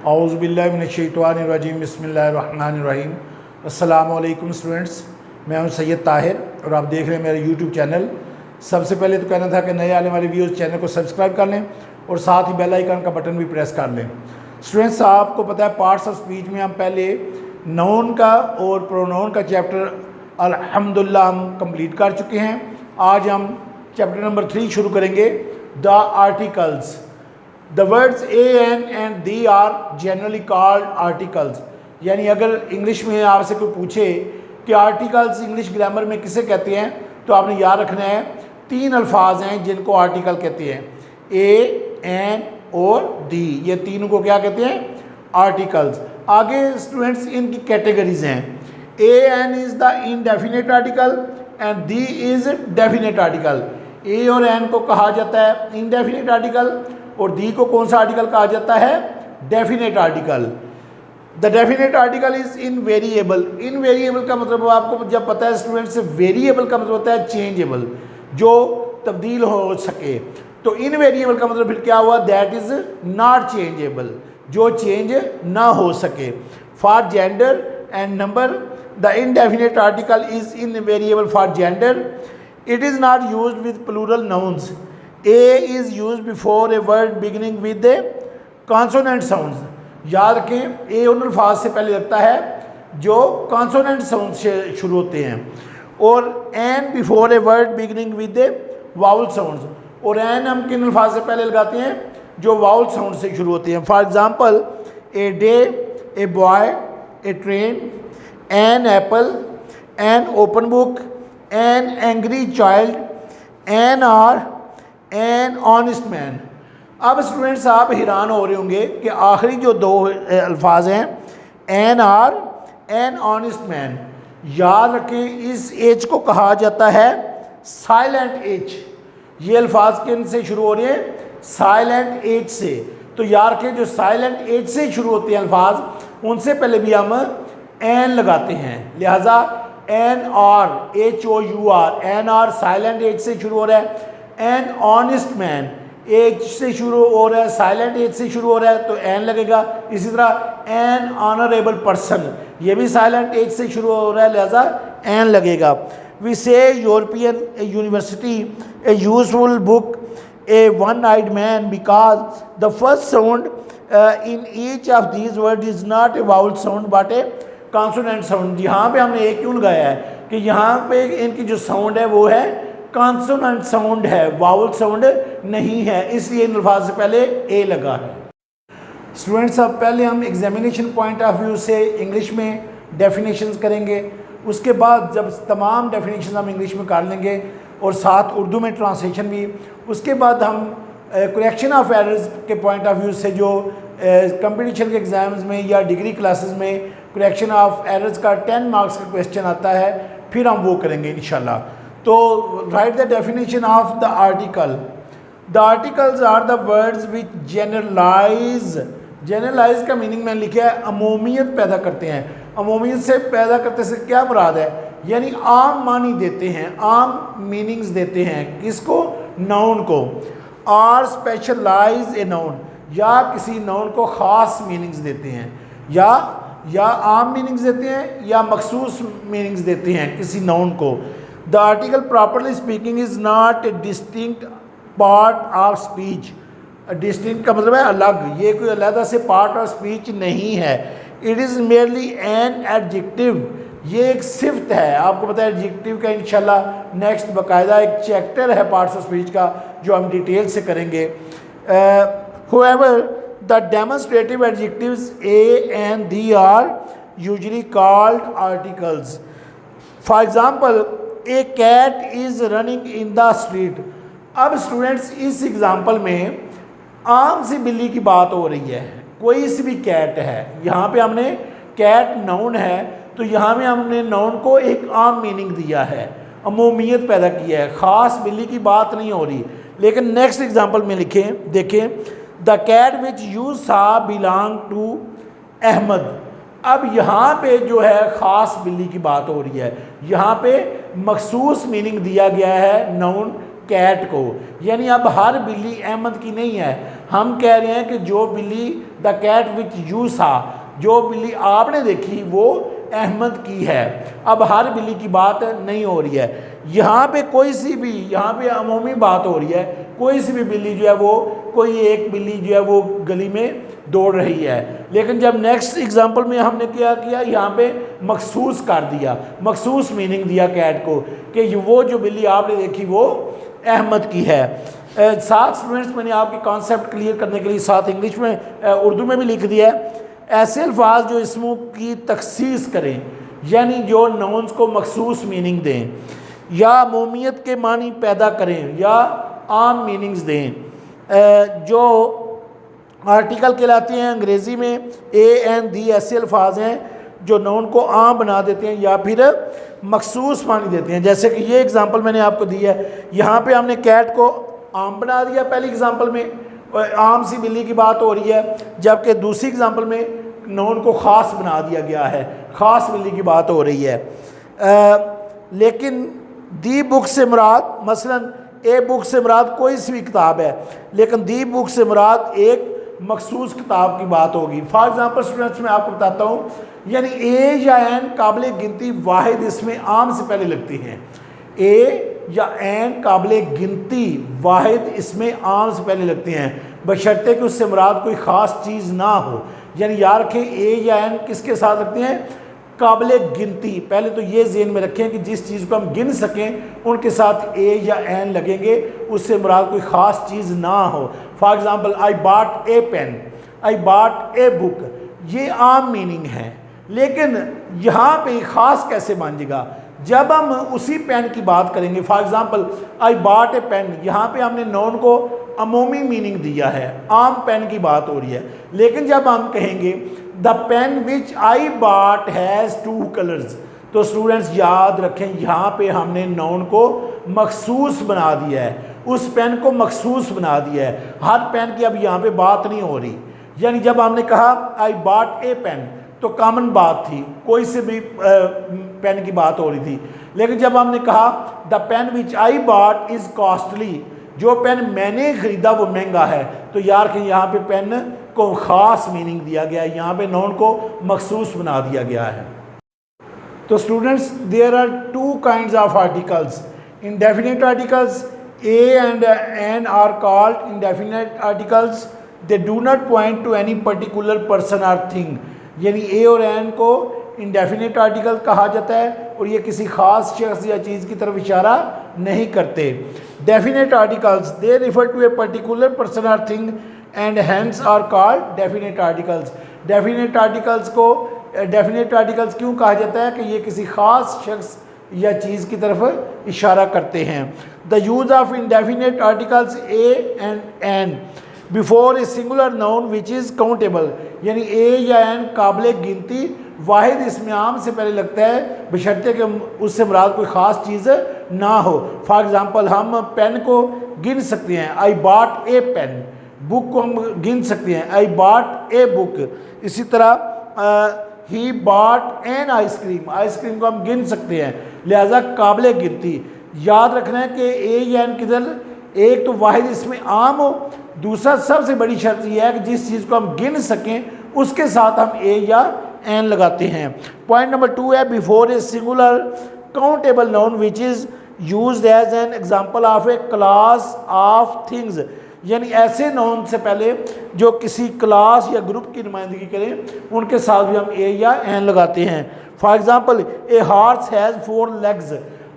औज़ुबिल्लाहिमिनश्शैतानिर्रजीम बिस्मिल्लाहिर्रहमानिर्रहीम। अस्सलामु अलैकुम स्टूडेंट्स, मैं हूं सैयद ताहिर और आप देख रहे हैं मेरा यूट्यूब चैनल। सबसे पहले तो कहना था कि नए आने वाले व्यूअर्स चैनल को सब्सक्राइब कर लें और साथ ही बेल आइकन का बटन भी प्रेस कर लें। स्टूडेंट्स, आपको पता है पार्ट्स ऑफ स्पीच में हम पहले नाउन का और प्रोनाउन का चैप्टर अल्हम्दुलिल्लाह हम कंप्लीट कर चुके हैं। आज हम चैप्टर नंबर 3 शुरू करेंगे, the articles. The words a, n and the are generally called articles। यानी अगर इंग्लिश में आपसे कोई पूछे कि आर्टिकल्स इंग्लिश ग्रामर में किसे कहते हैं, तो आपने याद रखना है 3 अल्फाज हैं जिनको आर्टिकल कहते हैं, ए, एन और दी। ये तीनों को क्या कहते हैं? आर्टिकल्स। आगे स्टूडेंट्स इनकी कैटेगरीज हैं। A an is the indefinite article and the is definite article. A और एन को कहा जाता है इनडेफिनेट आर्टिकल और दी को कौन सा आर्टिकल कहा जाता है? Definite article. The definite article is invariable. Invariable का मतलब आपको जब पता है स्टूडेंट्स, वेरिएबल का मतलब होता है चेंजेबल, जो तब्दील हो सके। तो इनवेरिएबल का मतलब फिर क्या हुआ? दैट इज नॉट चेंजेबल, जो चेंज ना हो सके। For gender and number the indefinite article is invariable for gender. It is not used with plural nouns. A is used before a word beginning with a consonant sounds। याद रखें, A उन अल्फाज से पहले लगता है जो consonant sound से शुरू होते हैं, और N before a word beginning with a vowel sounds। और N हम किन अल्फाज से पहले लगाते हैं? जो vowel sound से शुरू होते हैं। For example, a day, a boy, a train, an apple, an open book, an angry child, an hour, N honest man. अब स्टूडेंट्स आप हैरान हो रहे होंगे कि आखिरी जो 2 अल्फाज हैं, an hour, an honest man. याद रखें, इस एच को कहा जाता है साइलेंट एच। ये अल्फाज किन से शुरू हो रहे हैं? साइलेंट एच से। तो याद रखें, जो साइलेंट एच से शुरू होते हैं अल्फाज, उनसे पहले भी हम एन लगाते हैं। लिहाजा an hour, H O U R, an hour silent H से शुरू हो रहा है। एन ऑनेस्ट मैन एच से शुरू हो रहा है, साइलेंट एच से शुरू हो रहा है, तो एन लगेगा। इसी तरह एन ऑनरेबल पर्सन, ये भी साइलेंट एच से शुरू हो रहा है, लिहाजा एन लगेगा। We say European university a useful book a one eyed man because the first sound in each of these word is not a vowel sound but a consonant sound. यहाँ पे हमने ए क्यों लगाया है कि यहाँ पे इनकी जो साउंड है वो है कॉन्सोनेंट साउंड है, वाउल साउंड नहीं है, इसलिए इन अल्फाज से पहले ए लगा है। स्टूडेंट्स, अब पहले हम एग्जामिनेशन पॉइंट ऑफ व्यू से इंग्लिश में डेफिनेशंस करेंगे। उसके बाद जब तमाम डेफिनेशन हम इंग्लिश में कर लेंगे और साथ उर्दू में ट्रांसलेशन भी, उसके बाद हम करेक्शन ऑफ एरर्स के पॉइंट ऑफ व्यू से जो कंपटीशन के एग्ज़ाम्स में या डिग्री क्लासेस में करेक्शन ऑफ एरर्स का 10 मार्क्स का क्वेश्चन आता है, फिर हम वो करेंगे इंशाल्लाह। तो write the definition of the article. The articles are the words which generalize. Generalize का मीनिंग मैंने लिखा है अमूमियत पैदा करते हैं। अमूमियत से पैदा करते से क्या मुराद है? यानी आम मानी देते हैं, आम मीनिंग्स देते हैं। किसको? नाउन को। आर स्पेशलाइज ए नाउन, या किसी नाउन को ख़ास मीनिंग्स देते हैं, या आम मीनिंग्स देते हैं या मखसूस मीनिंग्स देते हैं किसी नाउन को। The article properly speaking is not a distinct part of speech। Distinct का मतलब है अलग, ये कोई अलग से पार्ट ऑफ स्पीच नहीं है। It is merely an adjective, ये एक सिफ्त है। आपको पता है एडजेक्टिव का इंशाल्लाह नेक्स्ट बाकायदा एक चैप्टर है पार्ट्स ऑफ स्पीच का, जो हम डिटेल से करेंगे। However the demonstrative adjectives a and the are usually called articles. For example, a cat is running in the street. अब स्टूडेंट्स, इस एग्जाम्पल में आम सी बिल्ली की बात हो रही है, कोई सी भी कैट है। यहाँ पे हमने कैट नाउन है, तो यहाँ में हमने नाउन को एक आम मीनिंग दिया है, अमूमियत पैदा किया है, ख़ास बिल्ली की बात नहीं हो रही। लेकिन नेक्स्ट एग्जाम्पल में लिखें, देखें, द कैट विच यू सा बिलोंग टू अहमद। अब यहाँ पे जो है ख़ास बिल्ली की बात हो रही है, यहाँ पे मखसूस मीनिंग दिया गया है नाउन कैट को। यानी अब हर बिल्ली अहमद की नहीं है, हम कह रहे हैं कि जो बिल्ली द कैट विच यू सा, जो बिल्ली आपने देखी वो अहमद की है। अब हर बिल्ली की बात नहीं हो रही है, यहाँ पे कोई सी भी, यहाँ पे अमूमी बात हो रही है, कोई सी भी बिल्ली जो है वो, कोई एक बिल्ली जो है वो गली में दौड़ रही है। लेकिन जब नेक्स्ट एग्जांपल में हमने क्या किया, यहाँ पे मखसूस कर दिया, मखसूस मीनिंग दिया कैट को कि वो जो बिल्ली आपने देखी वो अहमद की है। साथ स्टूडेंट्स मैंने आपके कॉन्सेप्ट क्लियर करने के लिए साथ इंग्लिश में उर्दू में भी लिख दिया है। ऐसे अल्फाज जो इसमों की तखसीस करें, यानी जो नाउन्स को मखसूस मीनिंग दें या अमूमियत के मानी पैदा करें या आम मीनिंग्स दें, जो आर्टिकल कहलाते हैं अंग्रेज़ी में ए एंड दी, ऐसे अल्फाज हैं जो नाउन को आम बना देते हैं या फिर मखसूस मानी देते हैं। जैसे कि ये एग्जांपल मैंने आपको दी है, यहाँ पे हमने कैट को आम बना दिया पहली एग्जांपल में, आम सी बिल्ली की बात हो रही है, जबकि दूसरी एग्जांपल में नाउन को ख़ास बना दिया गया है, ख़ास बिल्ली की बात हो रही है। लेकिन दी बुक से मुराद, मसलन ए बुक से मुराद कोई सी भी किताब है, लेकिन दी बुक से मुराद एक मखसूस किताब की बात होगी। फॉर एग्जांपल स्टूडेंट्स मैं आपको बताता हूँ, यानी ए या एन काबिल गिनती वाहिद इसमें आम से पहले लगती हैं। ए या एन काबिल गिनती वाहिद इसमें आम से पहले लगती हैं, बशर्ते कि उससे मुराद कोई ख़ास चीज़ ना हो। यानी याद रखें ए या एन किसके साथ लगती हैं, काबिल गिनती। पहले तो ये ज़हन में रखें कि जिस चीज़ को हम गिन सकें उनके साथ ए या एन लगेंगे, उससे मुराद कोई ख़ास चीज़ ना हो। For example I bought a pen, I bought a book, ये आम मीनिंग है, लेकिन यहाँ पे ख़ास कैसे बन जाएगा जब हम उसी पेन की बात करेंगे। For example I bought a pen, यहाँ पे हमने नॉन को अमूमी मीनिंग दिया है, आम पेन की बात हो रही है। लेकिन जब हम कहेंगे the pen which I bought has 2 colours, तो स्टूडेंट्स याद रखें यहाँ पे हमने नाउन को मखसूस बना दिया है, उस पेन को मखसूस बना दिया है। हर पेन की अब यहाँ पे बात नहीं हो रही। यानी जब हमने कहा आई बॉट ए पेन तो कॉमन बात थी, कोई से भी पेन की बात हो रही थी। लेकिन जब हमने कहा the pen which I bought is costly, जो पेन मैंने ख़रीदा वो महंगा है, तो यार कि यहाँ पे पेन को ख़ास मीनिंग दिया गया है, यहाँ पे नाउन को मखसूस बना दिया गया है। तो students there are 2 kinds of articles, indefinite articles a and an are called indefinite articles, they do not point to any particular person or thing. यानी ए और एन को इंडेफिनिट आर्टिकल कहा जाता है और ये किसी ख़ास शख्स या चीज़ की तरफ इशारा नहीं करते। Definite articles they refer to a particular person or thing and hence are called definite articles. Definite articles को डेफिनेट आर्टिकल्स क्यों कहा जाता है कि ये किसी ख़ास शख्स या चीज़ की तरफ इशारा करते हैं। The use of indefinite articles a and an before a singular noun which is countable, यानी ए या एन काबिल गिनती वाहिद इसमें आम से पहले लगता है, बशर्ते कि उससे मुराद कोई ख़ास चीज़ ना हो। फॉर एग्ज़ाम्पल हम पेन को गिन सकते हैं, I bought a pen, book को हम गिन सकते हैं, आई बॉट ए बुक। इसी तरह he bought an ice cream, ice cream को हम गिन सकते हैं, लिहाजा काबिल गिनती। याद रखना है कि ए या एन किधर, एक तो वाहिद इसमें आम हो, दूसरा सबसे बड़ी शर्त यह है कि जिस चीज़ को हम गिन सकें उसके साथ हम ए या एन लगाते हैं। पॉइंट नंबर 2 है before a singular countable noun which is used as an example of a class of things, यानी ऐसे नाउन से पहले जो किसी क्लास या ग्रुप की नुमाइंदगी करें उनके साथ भी हम ए या एन लगाते हैं। For example a horse has 4 legs,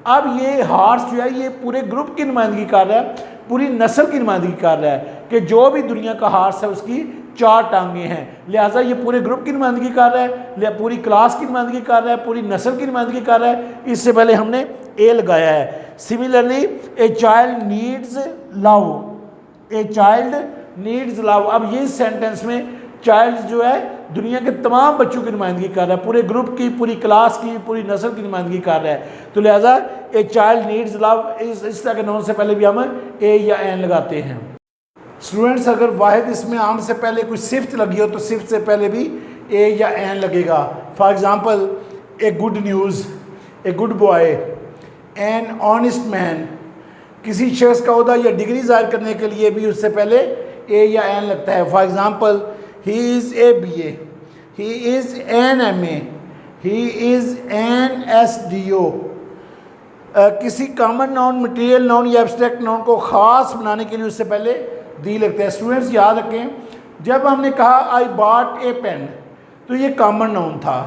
अब ये हॉर्स जो है ये पूरे ग्रुप की नुमाइंदगी कर रहा है, पूरी नस्ल की नुमाइंदगी कर रहा है कि जो भी दुनिया का हॉर्स है उसकी 4 टांगें हैं, लिहाजा ये पूरे ग्रुप की नुमाइंदगी कर रहा है, पूरी क्लास की नुमाइंदगी कर रहा है, पूरी नस्ल की नुमाइंदगी कर रहा है। इससे पहले हमने ए लगाया है। Similarly a child needs love, a child needs love, अब ये सेंटेंस में चाइल्ड जो है दुनिया के तमाम बच्चों की नुमाइंदगी कर रहा है, पूरे ग्रुप की, पूरी क्लास की, पूरी नस्ल की नुमाइंदगी कर रहा है, तो लिहाजा ए चाइल्ड नीड्स लव इस तरह के नाउन से पहले भी हम ए या एन लगाते हैं। स्टूडेंट्स अगर वाहिद इसमें आम से पहले कोई सिफ्त लगी हो तो सिफ्त से पहले भी ए या एन लगेगा। For example a good news, a good boy, N honest man, किसी शख्स का ओहदा या डिग्री ज़ाहिर करने के लिए भी उससे पहले ए या एन लगता है। For example, he is a B A, he is an M A, he is an S D O. किसी कॉमन नाउन, मटेरियल नाउन या एब्स्ट्रैक्ट नाउन को ख़ास बनाने के लिए उससे पहले दी लगता है। स्टूडेंट्स याद रखें, जब हमने कहा आई बॉट ए पेन, तो ये कॉमन नाउन था,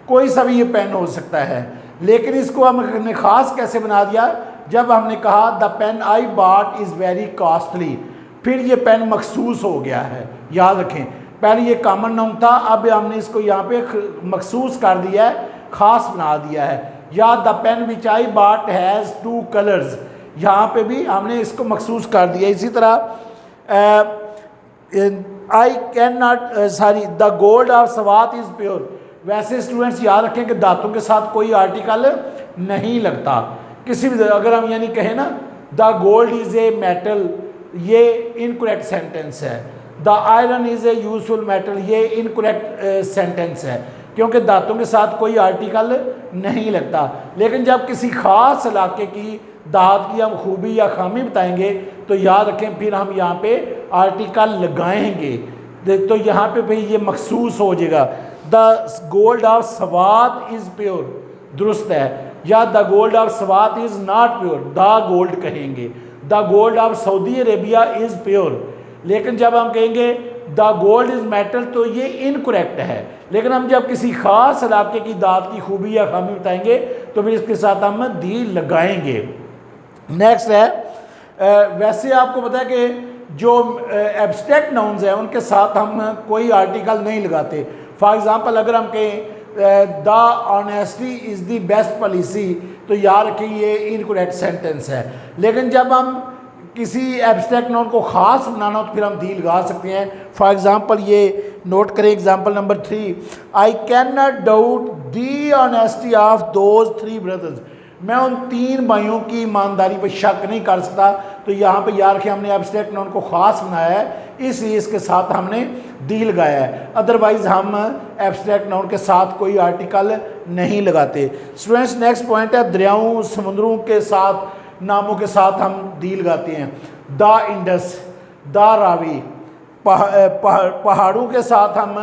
कोई सा भी ये पेन हो सकता है, लेकिन इसको हमने ख़ास कैसे बना दिया जब हमने कहा the pen I bought is very costly, फिर ये पेन मखसूस हो गया है। याद रखें, पहले ये कॉमन नाउन था, अब हमने इसको यहाँ पे मखसूस कर दिया है, ख़ास बना दिया है। या the pen which I bought has 2 colours, यहाँ पे भी हमने इसको मखसूस कर दिया। इसी तरह I can not sorry the gold of Swat is pure. वैसे स्टूडेंट्स याद रखें कि दांतों के साथ कोई आर्टिकल नहीं लगता किसी भी। अगर हम यानी कहें ना the gold is a metal, ये इनकरेक्ट सेंटेंस है। The iron is a useful metal, ये इनकरेक्ट सेंटेंस है, क्योंकि दांतों के साथ कोई आर्टिकल नहीं लगता। लेकिन जब किसी ख़ास इलाके की दांत की हम खूबी या खामी बताएंगे तो याद रखें फिर हम यहाँ पे आर्टिकल लगाएंगे, तो यहाँ पे भाई ये मखसूस हो जाएगा। The gold of Swat is pure, दुरुस्त है। या the gold of Swat is not pure, the gold कहेंगे। The gold of Saudi Arabia is pure, लेकिन जब हम कहेंगे द गोल्ड इज़ मेटल तो ये इनकरेक्ट है। लेकिन हम जब किसी ख़ास इलाके की दांत की खूबी या खामी बताएंगे तो फिर इसके साथ हम दी लगाएंगे। नेक्स्ट है, वैसे आपको पता है कि जो एब्स्ट्रैक्ट नाउन्स हैं उनके साथ हम कोई आर्टिकल नहीं लगाते। फॉर एग्ज़ाम्पल, अगर हम कहें the honesty is the best policy, तो याद रखें ये इनकरेक्ट सेंटेंस है। लेकिन जब हम किसी एब्स्ट्रैक्ट नाउन को ख़ास बनाना हो तो फिर हम दी लगा सकते हैं। फॉर एग्ज़ाम्पल, ये नोट करें example number 3, I can not doubt the honesty of those 3 brothers. मैं उन 3 भाइयों की ईमानदारी पर शक नहीं कर सकता। तो यहाँ पे याद रखें हमने एब्स्ट्रैक्ट नाउन को ख़ास बनाया है, इसलिए इसके साथ हमने दी लगाया है। अदरवाइज़ हम एब्स्ट्रैक्ट नाउन के साथ कोई आर्टिकल नहीं लगाते। स्टूडेंट्स, नेक्स्ट पॉइंट है, दरियाओं समुद्रों के साथ नामों के साथ हम दी लगाते हैं। The Indus, the Ravi. पहाड़ों के साथ हम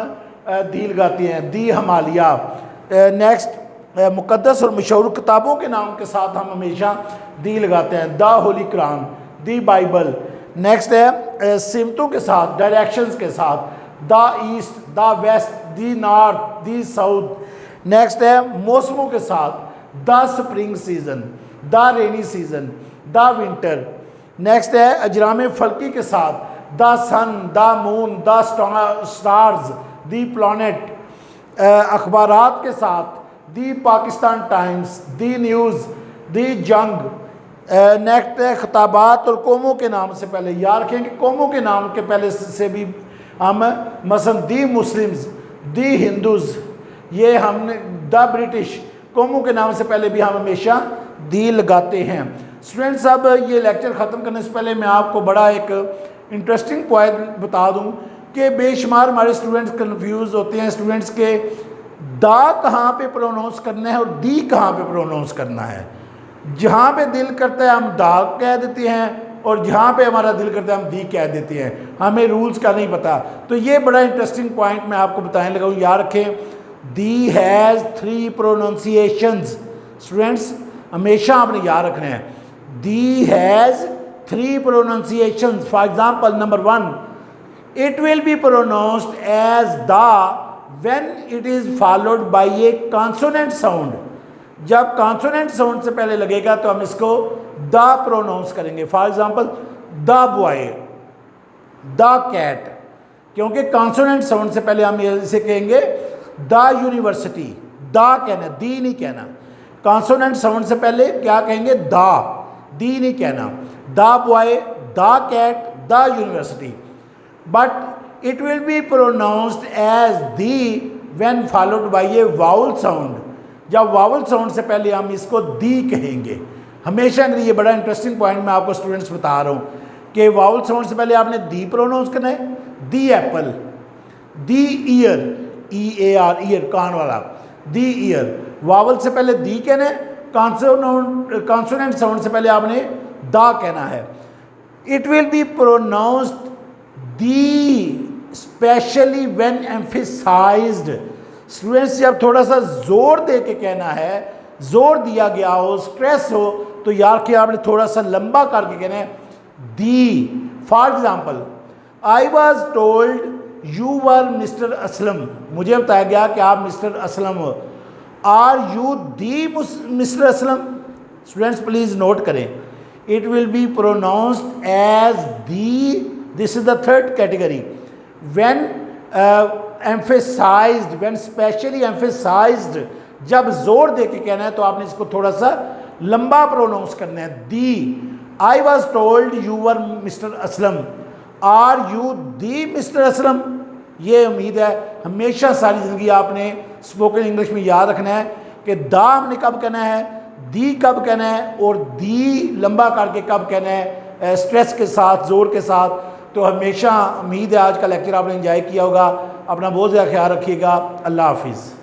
दी लगाते हैं, दी हिमालया। नेक्स्ट, मुक़द्दस और मशहूर किताबों के नाम के साथ हम हमेशा दी लगाते हैं, the holy Quran, the Bible. Next है सिमतों के साथ, डायरेक्शंस के साथ, the east, the west, the north, the south. Next है मौसमों के साथ, the spring season, the rainy season, the winter. Next है अजराम फल्की के साथ, the sun, the moon, the stars, the planet. अखबारात के साथ, the Pakistan Times, the news, the Jang. Next है खिताबात और कौमों के नाम से पहले। याद रखें कि कौमों के नाम के पहले से भी हम मसलन दी मुस्लिम्स, दी हिंदूज़, ये हमने द ब्रिटिश, कौमों के नाम से पहले भी हम हमेशा दी लगाते हैं। स्टूडेंट्स, अब ये लेक्चर ख़त्म करने से पहले मैं आपको बड़ा एक इंटरेस्टिंग पॉइंट बता दूं कि बेशुमार हमारे स्टूडेंट्स कंफ्यूज होते हैं स्टूडेंट्स के दा कहाँ पे प्रोनाउंस करना है और दी कहाँ पे प्रोनाउंस करना है। जहाँ पे दिल करता है हम दा कह देते हैं और जहाँ पे हमारा दिल करता है हम दी कह देते हैं, हमें रूल्स का नहीं पता। तो ये बड़ा इंटरेस्टिंग पॉइंट मैं आपको बताने लगा हूँ। याद रखें, दी हैज़ 3 प्रोनाउंसिएशंस। स्टूडेंट्स, हमेशा आपने याद रखना है, the has 3 pronunciations. For example, number 1, it will be pronounced as the when it is followed by a consonant sound। जब consonant sound से पहले लगेगा तो हम इसको द प्रोनाउंस करेंगे। For example, the boy, the cat, क्योंकि consonant sound से पहले हम इसे कहेंगे द यूनिवर्सिटी, द कहना, दी नहीं कहना। consonant sound से पहले क्या कहेंगे, दी नहीं कहना। The boy, the cat, the university. But it will be pronounced as the when followed by a vowel sound। जब वावल साउंड से पहले हम इसको दी कहेंगे हमेशा। ये बड़ा इंटरेस्टिंग पॉइंट मैं आपको स्टूडेंट्स बता रहा हूँ कि वावल साउंड से पहले आपने दी प्रोनाउंस करना है, दी एप्पल, दी ईयर, EAR, ईयर कान वाला, दी ईयर। वावल से पहले दी कहना है, कॉन्सोनेंट साउंड से पहले आपने दा कहना है। It will be pronounced the specially when emphasised. Students जब थोड़ा सा जोर दे के कहना है, जोर दिया गया हो, स्ट्रेस हो, तो यार कि आपने थोड़ा सा लंबा करके कहना है the. For example, I was told you were mister Aslam. मुझे बताया गया कि आप मिस्टर असलम हो। Are you the mister Aslam? Students please note करें, it will be pronounced as the. This is the third category. When emphasized, when specially emphasized, जब जोर दे के कहना है तो आपने इसको थोड़ा सा लंबा प्रोनाउंस करना है, the. I was told you were mister Aslam. Are you the mister Aslam? ये उम्मीद है हमेशा सारी ज़िंदगी आपने स्पोकन इंग्लिश में याद रखना है कि दा हमने कब कहना है, दी कब कहना है, और दी लंबा करके कब कहना है, स्ट्रेस के साथ, ज़ोर के साथ। तो हमेशा उम्मीद है आज का लेक्चर आपने एंजॉय किया होगा। अपना बहुत ज़्यादा ख्याल रखिएगा। अल्लाह हाफिज़।